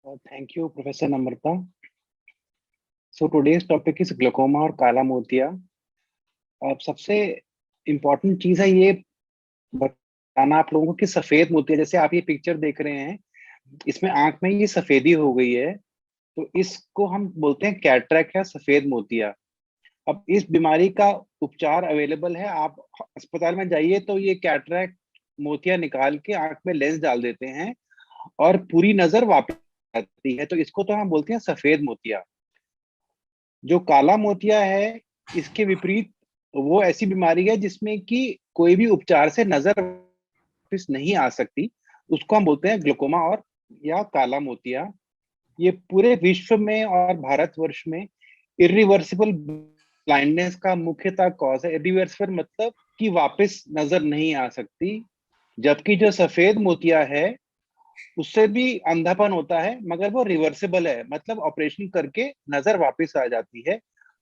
Thank you, Professor Namrata. So today's topic is glaucoma और काला मोतिया। अब सबसे इम्पोर्टेंट चीज है ये बताना आप लोगों को कि सफेद मोतिया, जैसे आप ये पिक्चर देख रहे हैं, इसमें आंख में ये सफेदी हो गई है, तो इसको हम बोलते हैं कैटरेक्ट या सफेद मोतिया। अब इस बीमारी का उपचार अवेलेबल है। आप अस्पताल में जाइए तो ये कैटरेक्ट मोतिया निकाल के आंख में लेंस डाल देते हैं और पूरी नजर वापस आती है। तो इसको तो हम बोलते हैं सफेद मोतिया। जो काला मोतिया है, इसके विपरीत वो ऐसी बीमारी है जिसमें कि कोई भी उपचार से नजर वापस नहीं आ सकती। उसको हम बोलते हैं ग्लूकोमा और या काला मोतिया। ये पूरे विश्व में और भारतवर्ष में इरिवर्सिबल ब्लाइंडनेस का मुख्यतः कॉज है। इरिवर्सिबल मतलब कि वापस नजर नहीं आ सकती। जबकि जो सफेद मोतिया है उससे भी अंधापन होता है, मगर वो रिवर्सिबल है, मतलब ऑपरेशन करके नजर वापस आ जाती है।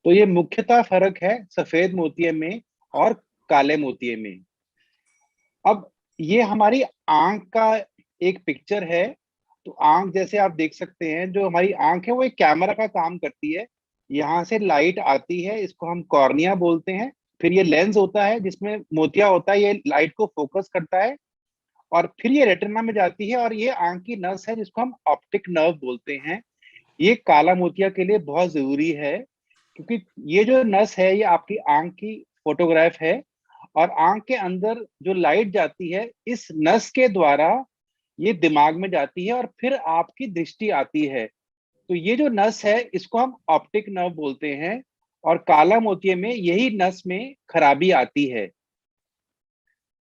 तो ये मुख्यतः फर्क है सफेद मोतिये में और काले मोतिये में। अब ये हमारी आंख का एक पिक्चर है। तो आंख जैसे आप देख सकते हैं, जो हमारी आंख है वो एक कैमरा का काम करती है। यहाँ से लाइट आती है, इसको हम कॉर्निया बोलते हैं। फिर ये लेंस होता है जिसमें मोतिया होता है, ये लाइट को फोकस करता है और फिर ये रेटिना में जाती है और ये आंख की नस है जिसको हम ऑप्टिक नर्व बोलते हैं। ये काला मोतिया के लिए बहुत जरूरी है, क्योंकि ये जो नस है ये आपकी आंख की फोटोग्राफ है और आंख के अंदर जो लाइट जाती है इस नस के द्वारा ये दिमाग में जाती है और फिर आपकी दृष्टि आती है। तो ये जो नस है इसको हम ऑप्टिक नर्व बोलते हैं और काला मोतिये में यही नस में खराबी आती है।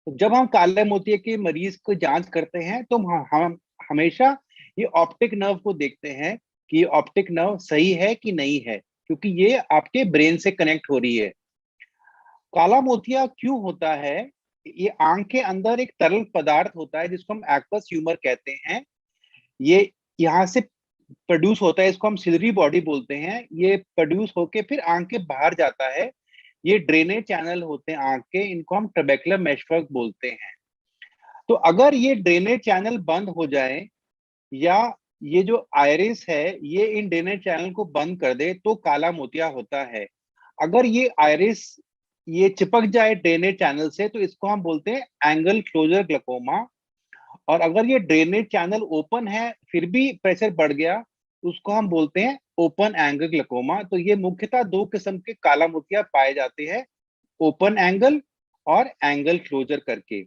तो जब हम काले मोतिये के मरीज को जांच करते हैं तो हम हमेशा ये ऑप्टिक नर्व को देखते हैं कि ये ऑप्टिक नर्व सही है कि नहीं है, क्योंकि ये आपके ब्रेन से कनेक्ट हो रही है। काला मोतिया क्यों होता है? ये आंख के अंदर एक तरल पदार्थ होता है जिसको हम एक्वस ह्यूमर कहते हैं। ये यहाँ से प्रोड्यूस होता है, इसको हम सिलरी बॉडी बोलते हैं। ये प्रोड्यूस होके फिर आंख के बाहर जाता है। ये ड्रेनेज चैनल होते हैं आंख के, इनको हम ट्रेबेकुलर मेशवर्क बोलते हैं। तो अगर ये ड्रेनेज चैनल बंद हो जाए या ये जो आयरिस है ये इन ड्रेनेज चैनल को बंद कर दे तो काला मोतिया होता है। अगर ये आयरिस ये चिपक जाए ड्रेनेज चैनल से तो इसको हम बोलते हैं एंगल क्लोजर ग्लूकोमा। और अगर ये ड्रेनेज चैनल ओपन है फिर भी प्रेशर बढ़ गया, उसको हम बोलते हैं ओपन एंगल ग्लूकोमा। तो ये मुख्यतः दो किस्म के काला मोतिया पाए जाते हैं, ओपन एंगल और एंगल क्लोजर करके।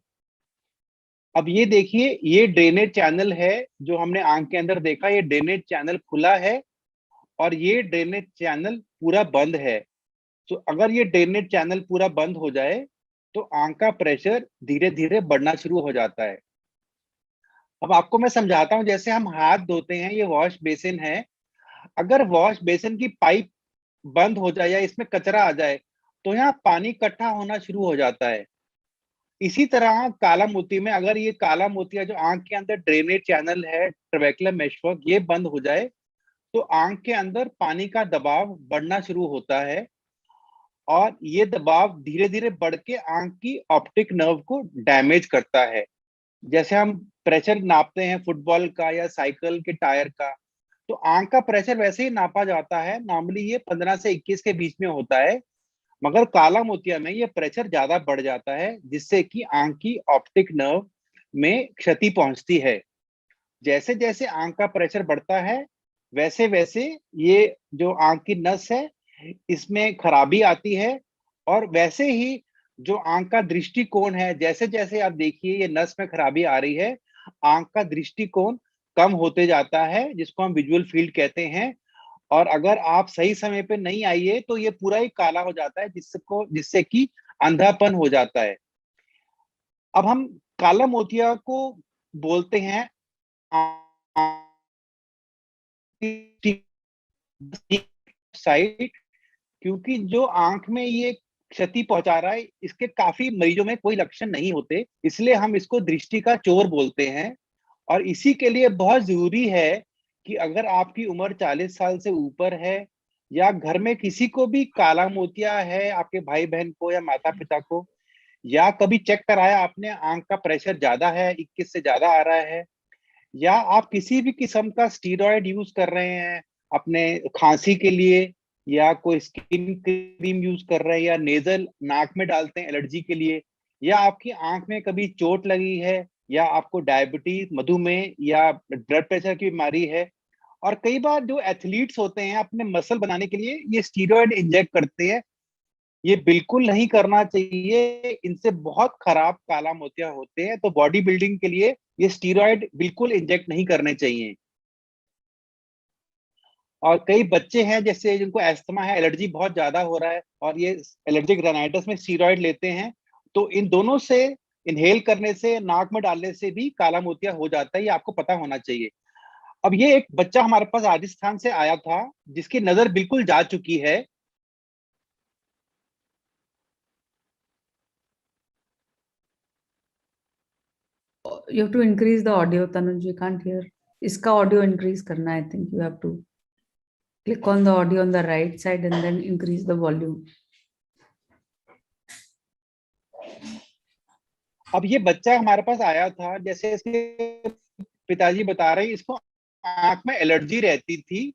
अब ये देखिए, ये ड्रेनेज चैनल है जो हमने आंख के अंदर देखा, ये ड्रेनेज चैनल खुला है और ये ड्रेनेज चैनल पूरा बंद है। तो अगर ये ड्रेनेज चैनल पूरा बंद हो जाए तो आंख का प्रेशर धीरे धीरे बढ़ना शुरू हो जाता है। अब आपको मैं समझाता हूँ, जैसे हम हाथ धोते हैं, ये वॉश बेसिन है। अगर वॉश बेसिन की पाइप बंद हो जाए या इसमें कचरा आ जाए तो यहाँ पानी इकट्ठा होना शुरू हो जाता है। इसी तरह काला मोती में अगर ये काला मोतिया जो आंख के अंदर ड्रेनेज चैनल है ट्रेबेकुलर मेशवर्क ये बंद हो जाए तो आंख के अंदर पानी का दबाव बढ़ना शुरू होता है और ये दबाव धीरे धीरे बढ़ के आंख की ऑप्टिक नर्व को डैमेज करता है। जैसे हम प्रेशर नापते हैं फुटबॉल का या साइकिल के टायर का, तो आंख का प्रेशर वैसे ही नापा जाता है। नॉर्मली ये 15 से 21 के बीच में होता है, मगर काला मोतिया में ये प्रेशर ज्यादा बढ़ जाता है जिससे कि आंख की ऑप्टिक नर्व में क्षति पहुंचती है। जैसे जैसे आंख का प्रेशर बढ़ता है वैसे वैसे ये जो आंख की नस है इसमें खराबी आती है और वैसे ही जो आंख का दृष्टिकोण है, जैसे जैसे आप देखिए ये नस में खराबी आ रही है, आंख का दृष्टिकोण कम होते जाता है जिसको हम विजुअल फील्ड कहते हैं। और अगर आप सही समय पे नहीं आइए तो ये पूरा ही काला हो जाता है जिससे कि अंधापन हो जाता है। अब हम काला मोतिया को बोलते हैं साइट, क्योंकि जो आंख में ये क्षति पहुंचा रहा है इसके काफी मरीजों में कोई लक्षण नहीं होते, इसलिए हम इसको दृष्टि का चोर बोलते हैं। और इसी के लिए बहुत जरूरी है कि अगर आपकी उम्र 40 साल से ऊपर है या घर में किसी को भी काला मोतिया है, आपके भाई बहन को या माता पिता को, या कभी चेक कराया आपने आंख का प्रेशर ज्यादा है, 21 से ज्यादा आ रहा है, या आप किसी भी किस्म का स्टीरॉयड यूज कर रहे हैं अपने खांसी के लिए, या कोई स्किन क्रीम यूज कर रहे हैं, या नेजल नाक में डालते हैं एलर्जी के लिए, या आपकी आंख में कभी चोट लगी है, या आपको डायबिटीज, मधुमेह या ब्लड प्रेशर की बीमारी है। और कई बार जो एथलीट्स होते हैं अपने मसल बनाने के लिए ये स्टीरॉयड इंजेक्ट करते हैं। ये बिल्कुल नहीं करना चाहिए, इनसे बहुत खराब काला मोतिया होते हैं। तो बॉडी बिल्डिंग के लिए ये स्टीरॉयड बिल्कुल इंजेक्ट नहीं करने चाहिए। और कई बच्चे हैं जैसे जिनको एस्थमा है, एलर्जी बहुत ज्यादा हो रहा है, और ये एलर्जिक राइनाइटिस में स्टीरॉयड लेते हैं, तो इन दोनों से, इनहेल करने से, नाक में डालने से भी काला मोतिया हो जाता है, ये आपको पता होना चाहिए। अब ये एक बच्चा हमारे पास राजस्थान से आया था जिसकी नजर बिल्कुल जा चुकी है। You have to increase the audio, Tanuj. We can't hear. इसका audio increase करना, I think you have to click on the audio on the right side and then increase the volume. अब ये बच्चा हमारे पास आया था, जैसे इसके पिताजी बता रहे हैं, इसको आंख में एलर्जी रहती थी।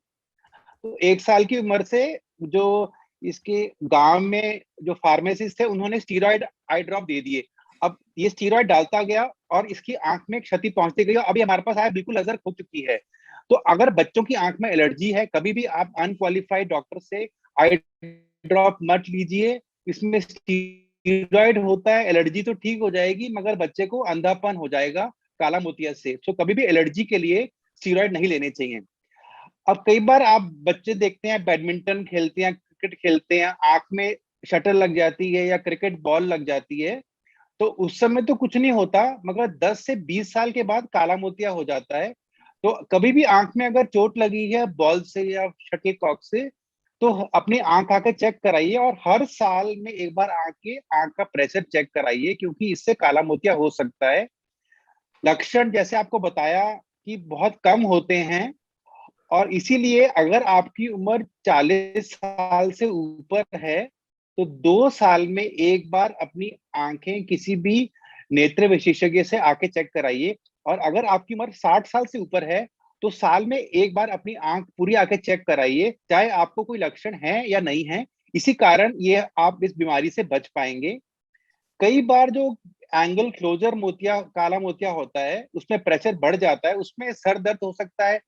तो 1 साल की उम्र से जो इसके गांव में जो फार्मेसिस्ट थे उन्होंने स्टीरॉयड आई ड्रॉप दे दिए। अब ये स्टीरॉयड डालता गया और इसकी आंख में क्षति पहुंचती गई। अभी हमारे पास आया, बिल्कुल नजर खो चुकी है। तो अगर बच्चों की आंख में एलर्जी है, कभी भी आप अनक्वालिफाइड डॉक्टर से आई ड्रॉप मत लीजिए। इसमें स्टीरॉयड होता है, एलर्जी तो ठीक हो जाएगी मगर बच्चे को अंधापन हो जाएगा काला मोतिया से। तो कभी भी एलर्जी के लिए स्टीरॉयड नहीं लेने चाहिए। अब कई बार आप बच्चे देखते हैं बैडमिंटन खेलते हैं, क्रिकेट खेलते हैं, आंख में शटर लग जाती है या क्रिकेट बॉल लग जाती है। तो उस समय तो कुछ नहीं होता, मगर 10 से 20 साल के बाद काला मोतिया हो जाता है। तो कभी भी आंख में अगर चोट लगी है बॉल से या शटल कॉक से, तो अपनी आंख आके चेक कराइए, और हर साल में एक बार आके आंख का प्रेशर चेक कराइए, क्योंकि इससे काला मोतिया हो सकता है। लक्षण जैसे आपको बताया कि बहुत कम होते हैं, और इसीलिए अगर आपकी उम्र 40 साल से ऊपर है तो 2 साल में एक बार अपनी आंखें किसी भी नेत्र विशेषज्ञ से आके चेक कराइए। और अगर आपकी उम्र 60 साल से ऊपर है तो साल में एक बार अपनी आंख पूरी आके चेक कराइए, चाहे आपको कोई लक्षण है या नहीं है। इसी कारण ये आप इस बीमारी से बच पाएंगे। कई बार जो एंगल क्लोजर मोतिया, काला मोतिया होता है, उसमें प्रेशर बढ़ जाता है, उसमें सर दर्द हो सकता है,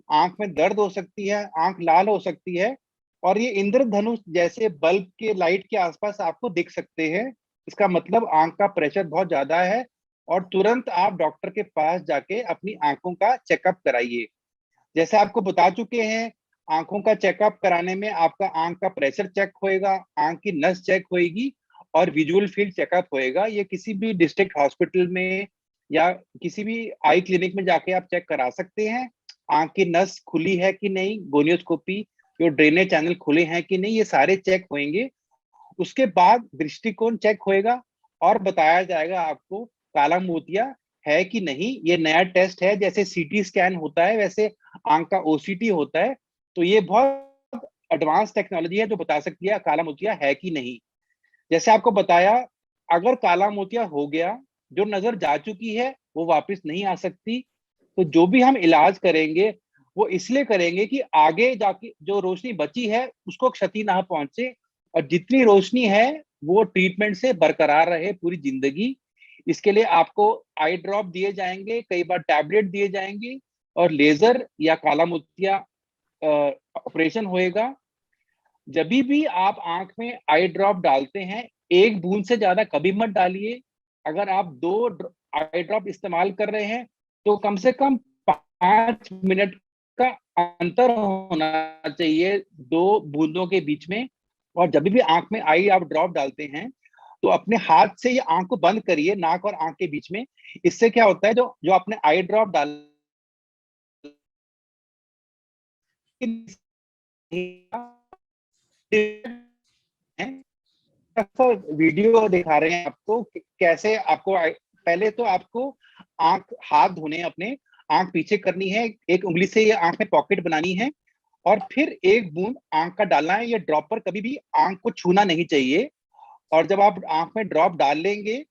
आंख में दर्द हो सकती है, आंख लाल हो सकती है, और ये इंद्रधनुष जैसे बल्ब के लाइट के आसपास आपको दिख सकते हैं। इसका मतलब आंख का प्रेशर बहुत ज्यादा है, और तुरंत आप डॉक्टर के पास जाके अपनी आंखों का चेकअप कराइए। जैसे आपको बता चुके हैं, आंखों का चेकअप कराने में आपका आंख का प्रेशर चेक होएगा, आंख की नस चेक होएगी, और विजुअल फील्ड चेकअप होएगा। ये किसी भी डिस्ट्रिक्ट हॉस्पिटल में या किसी भी आई क्लिनिक में जाके आप चेक करा सकते हैं। आंख की नस खुली है कि नहीं, गोनियोस्कोपी, जो ड्रेनेज चैनल खुले हैं कि नहीं, ये सारे चेक होंगे। उसके बाद दृष्टिकोण चेक होएगा, और बताया जाएगा आपको काला मोतिया है कि नहीं। ये नया टेस्ट है, जैसे सीटी स्कैन होता है वैसे आंख का ओसीटी होता है। तो ये बहुत एडवांस टेक्नोलॉजी है जो बता सकती है काला मोतिया है कि नहीं। जैसे आपको बताया, अगर काला मोतिया हो गया, जो नजर जा चुकी है वो वापस नहीं आ सकती। तो जो भी हम इलाज करेंगे वो इसलिए करेंगे कि आगे जाके जो रोशनी बची है उसको क्षति ना पहुंचे, और जितनी रोशनी है वो ट्रीटमेंट से बरकरार रहे पूरी जिंदगी। इसके लिए आपको आई ड्रॉप दिए जाएंगे, कई बार टैबलेट दिए जाएंगे, और लेजर या काला मोतिया ऑपरेशन होएगा। जब भी आप आंख में आई ड्रॉप डालते हैं, एक बूंद से ज्यादा कभी मत डालिए। अगर आप दो आई ड्रॉप इस्तेमाल कर रहे हैं तो कम से कम 5 मिनट का अंतर होना चाहिए दो बूंदों के बीच में। और जब भी आंख में आई आप ड्रॉप डालते हैं तो अपने हाथ से ये आंख को बंद करिए, नाक और आंख के बीच में। इससे क्या होता है, जो जो आपने आई ड्रॉप डाल वीडियो दिखा रहे हैं आपको कैसे आपको पहले तो आपको आंख, हाथ धोने, अपने आंख पीछे करनी है, एक उंगली से ये आंख में पॉकेट बनानी है, और फिर एक बूंद आंख का डालना है। ये ड्रॉपर कभी भी आंख को छूना नहीं चाहिए। और जब आप आंख में ड्रॉप डाल लेंगे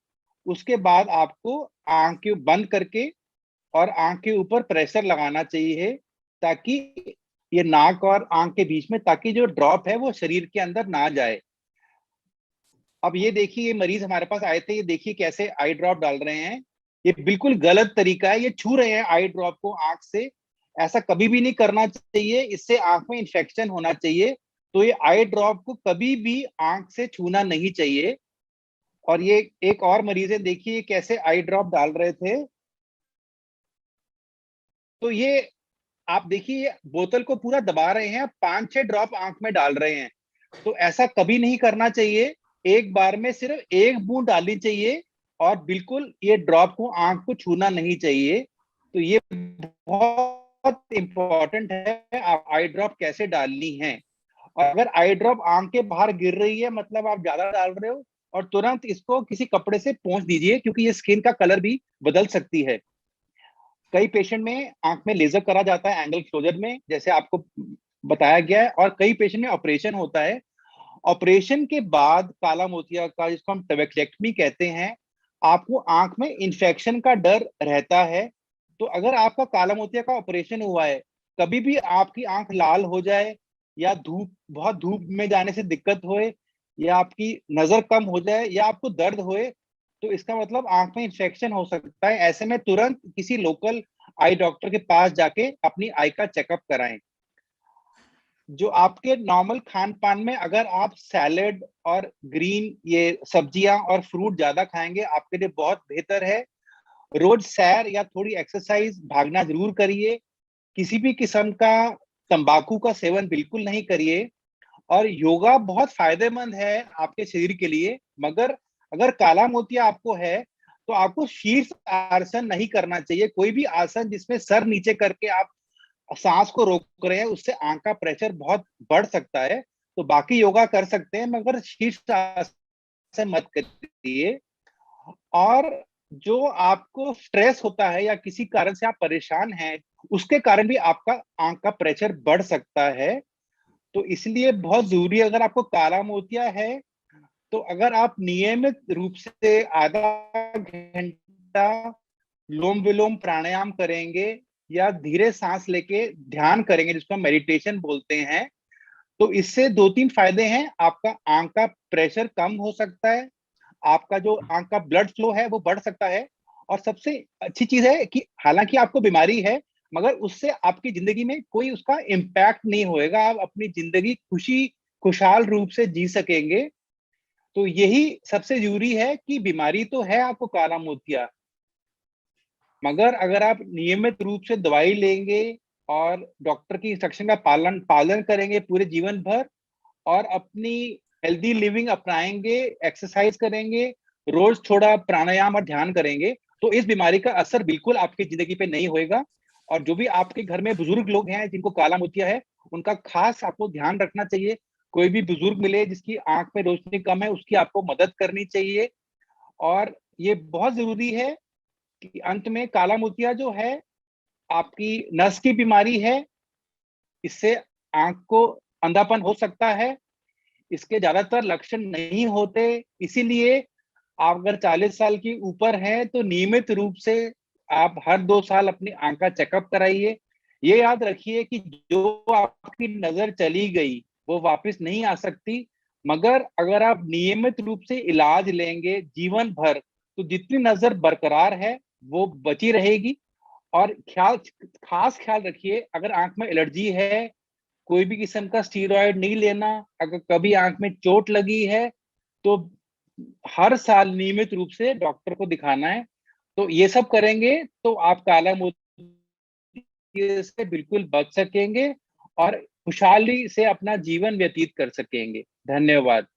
उसके बाद आपको आंख बंद करके और आंख के ऊपर प्रेशर लगाना चाहिए, ताकि ये नाक और आंख के बीच में, ताकि जो ड्रॉप है वो शरीर के अंदर ना जाए। अब ये देखिए, ये मरीज हमारे पास आए थे, ये देखिए कैसे आई ड्रॉप डाल रहे हैं। ये बिल्कुल गलत तरीका है, ये छू रहे हैं आई ड्रॉप को आंख से। ऐसा कभी भी नहीं करना चाहिए, इससे आंख में इंफेक्शन होना चाहिए। तो ये आई ड्रॉप को कभी भी आंख से छूना नहीं चाहिए। और ये एक और मरीज है, देखिए कैसे आई ड्रॉप डाल रहे थे। तो ये आप देखिए, बोतल को पूरा दबा रहे हैं, 5-6 ड्रॉप आंख में डाल रहे हैं। तो ऐसा कभी नहीं करना चाहिए, एक बार में सिर्फ एक बूंद डालनी चाहिए, और बिल्कुल ये ड्रॉप को आंख को छूना नहीं चाहिए। तो ये बहुत इंपॉर्टेंट है, आप आई ड्रॉप कैसे डालनी है। और अगर आई ड्रॉप आंख के बाहर गिर रही है, मतलब आप ज्यादा डाल रहे हो, और तुरंत इसको किसी कपड़े से पोंछ दीजिए, क्योंकि ये स्किन का कलर भी बदल सकती है। कई पेशेंट में आंख में लेजर करा जाता है एंगल क्लोजर में, जैसे आपको बताया गया है, और कई पेशेंट में ऑपरेशन होता है। ऑपरेशन के बाद काला मोतिया का, जिसको हम टबेक्लेक्टमी कहते हैं, आपको आंख में इंफेक्शन का डर रहता है। तो अगर आपका काला मोतिया का ऑपरेशन हुआ है, कभी भी आपकी आंख लाल हो जाए, या बहुत धूप में जाने से दिक्कत होए, या आपकी नजर कम हो जाए, या आपको दर्द होए, तो इसका मतलब आंख में इंफेक्शन हो सकता है। ऐसे में तुरंत किसी लोकल आई डॉक्टर के पास जाके अपनी आई का चेकअप कराएं। जो आपके नॉर्मल खान पान में अगर आप सैलेड और ग्रीन ये सब्जियां और फ्रूट ज्यादा खाएंगे, आपके लिए बहुत बेहतर है। रोज सैर या थोड़ी एक्सरसाइज, भागना जरूर करिए। किसी भी किस्म का तंबाकू का सेवन बिल्कुल नहीं करिए। और योगा बहुत फायदेमंद है आपके शरीर के लिए, मगर अगर काला मोतिया आपको है, तो आपको शीर्ष आसन नहीं करना चाहिए। कोई भी आसन जिसमें सर नीचे करके आप सांस को रोक रहे हैं, उससे आंख का प्रेशर बहुत बढ़ सकता है। तो बाकी योगा कर सकते हैं, मगर शीर्ष आसन मत करिए। और जो आपको स्ट्रेस होता है, या किसी कारण से आप परेशान हैं, उसके कारण भी आपका आंख का प्रेशर बढ़ सकता है। तो इसलिए बहुत जरूरी है, अगर आपको काला मोतिया है, तो अगर आप नियमित रूप से आधा घंटा लोम विलोम प्राणायाम करेंगे, या धीरे सांस लेके ध्यान करेंगे, जिसको हम मेडिटेशन बोलते हैं, तो इससे 2-3 फायदे हैं। आपका आंख का प्रेशर कम हो सकता है, आपका जो आंख का ब्लड फ्लो है वो बढ़ सकता है। और सबसे अच्छी चीज है कि हालांकि आपको बीमारी है, मगर उससे आपकी जिंदगी में कोई उसका इम्पैक्ट नहीं होएगा। आप अपनी जिंदगी खुशहाल रूप से जी सकेंगे। तो यही सबसे जरूरी है कि बीमारी तो है आपको काला मोतिया, मगर अगर आप नियमित रूप से दवाई लेंगे, और डॉक्टर की इंस्ट्रक्शन का पालन करेंगे पूरे जीवन भर, और अपनी हेल्दी लिविंग अपनाएंगे, एक्सरसाइज करेंगे, रोज थोड़ा प्राणायाम और ध्यान करेंगे, तो इस बीमारी का असर बिल्कुल आपकी जिंदगी पे नहीं होएगा। और जो भी आपके घर में बुजुर्ग लोग हैं जिनको काला मोतिया है, उनका खास आपको ध्यान रखना चाहिए। कोई भी बुजुर्ग मिले जिसकी आंख में रोशनी कम है, उसकी आपको मदद करनी चाहिए। और ये बहुत जरूरी है कि अंत में काला मोतिया जो है आपकी नस की बीमारी है। इससे आंख को अंधापन हो सकता है। इसके ज्यादातर लक्षण नहीं होते। इसीलिए आप अगर 40 साल की ऊपर हैं, तो नियमित रूप से आप हर 2 साल अपनी आंख का चेकअप कराइए। ये याद रखिए कि जो आपकी नजर चली गई वो वापस नहीं आ सकती, मगर अगर आप नियमित रूप से इलाज लेंगे जीवन भर, तो जितनी नजर बरकरार है वो बची रहेगी। और खास ख्याल रखिए, अगर आंख में एलर्जी है, कोई भी किस्म का स्टीरॉयड नहीं लेना। अगर कभी आंख में चोट लगी है, तो हर साल नियमित रूप से डॉक्टर को दिखाना है। तो ये सब करेंगे तो आप काला मोतिया से बिल्कुल बच सकेंगे, और खुशहाली से अपना जीवन व्यतीत कर सकेंगे। धन्यवाद।